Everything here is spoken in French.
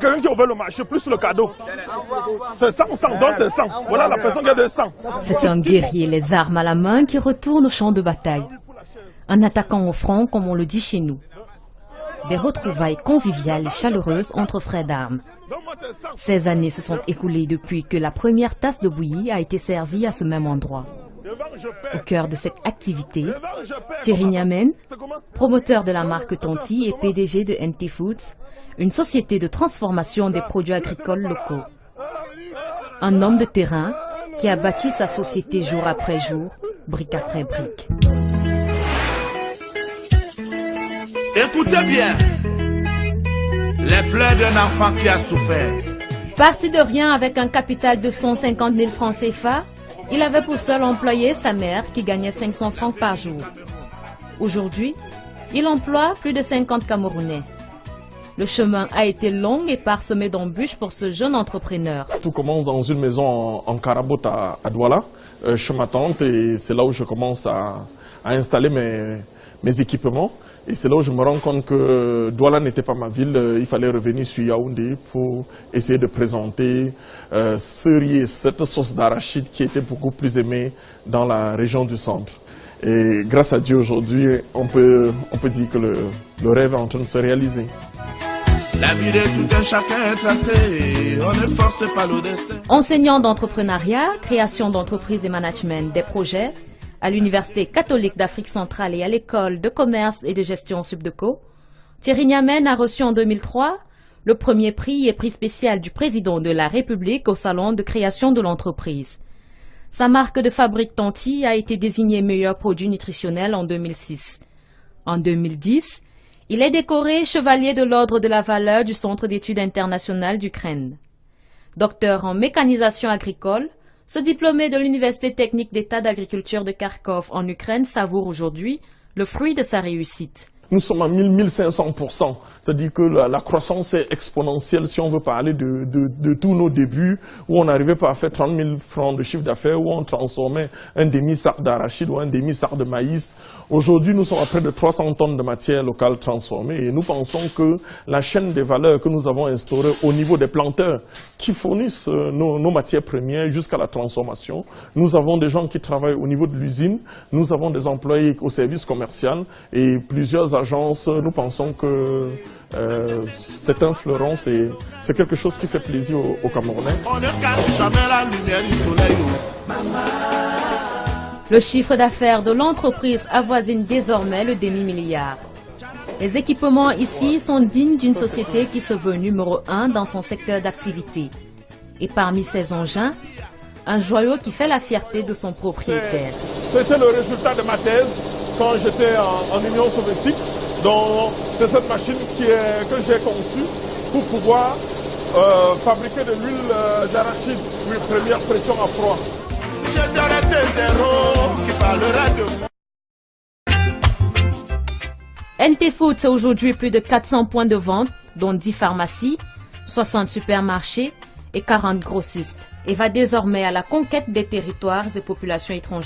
quelqu'un qui a ouvert le marché, plus le cadeau. C'est 100, 100, donc c'est 100. Voilà la personne qui a de 100. C'est un guerrier, les armes à la main, qui retourne au champ de bataille. Un attaquant au front, comme on le dit chez nous. Des retrouvailles conviviales et chaleureuses entre frères d'armes. 16 années se sont écoulées depuis que la première tasse de bouillie a été servie à ce même endroit. Au cœur de cette activité, Thierry Niamen, promoteur de la marque Tonti et PDG de NT Foods, une société de transformation des produits agricoles locaux. Un homme de terrain qui a bâti sa société jour après jour, brique après brique. Écoutez bien, les pleurs d'un enfant qui a souffert. Parti de rien avec un capital de 150 000 francs CFA, il avait pour seul employé sa mère qui gagnait 500 francs par jour. Aujourd'hui, il emploie plus de 50 Camerounais. Le chemin a été long et parsemé d'embûches pour ce jeune entrepreneur. Tout commence dans une maison en Carabote à Douala, chez ma tante, et c'est là où je commence à installer mes équipements. Et c'est là où je me rends compte que Douala n'était pas ma ville, il fallait revenir sur Yaoundé pour essayer de présenter ce riz, cette sauce d'arachide qui était beaucoup plus aimée dans la région du centre. Et grâce à Dieu aujourd'hui, on peut dire que le rêve est en train de se réaliser. La vie de tout un chacun est tracée, on ne force pas le destin. Enseignant d'entrepreneuriat, création d'entreprises et management des projets, à l'Université catholique d'Afrique centrale et à l'école de commerce et de gestion Subdeco, Thierry Niamen a reçu en 2003 le premier prix et prix spécial du président de la République au salon de création de l'entreprise. Sa marque de fabrique Tonti a été désignée meilleur produit nutritionnel en 2006. En 2010, il est décoré chevalier de l'Ordre de la Valeur du Centre d'études internationales d'Ukraine. Docteur en mécanisation agricole, ce diplômé de l'Université technique d'État d'agriculture de Kharkov en Ukraine savoure aujourd'hui le fruit de sa réussite. Nous sommes à 1500%, c'est-à-dire que la croissance est exponentielle si on veut parler de tous nos débuts, où on n'arrivait pas à faire 30 000 francs de chiffre d'affaires, où on transformait un demi-sac d'arachide ou un demi-sac de maïs. Aujourd'hui, nous sommes à près de 300 tonnes de matière locale transformée et nous pensons que la chaîne des valeurs que nous avons instaurée au niveau des planteurs qui fournissent nos matières premières jusqu'à la transformation, nous avons des gens qui travaillent au niveau de l'usine, nous avons des employés au service commercial et plusieurs agences. Nous pensons que c'est un fleuron, c'est quelque chose qui fait plaisir aux Camerounais. On ne cache jamais la lumière du soleil. Le chiffre d'affaires de l'entreprise avoisine désormais le demi-milliard. Les équipements ici sont dignes d'une société qui se veut numéro 1 dans son secteur d'activité. Et parmi ces engins, un joyau qui fait la fierté de son propriétaire. C'était le résultat de ma thèse quand j'étais en Union soviétique. Donc c'est cette machine que j'ai conçue pour pouvoir fabriquer de l'huile d'arachide, première pression à froid. Je donnerai des héros qui parlera de moi. NT Foods a aujourd'hui plus de 400 points de vente, dont 10 pharmacies, 60 supermarchés et 40 grossistes, et va désormais à la conquête des territoires et populations étrangères.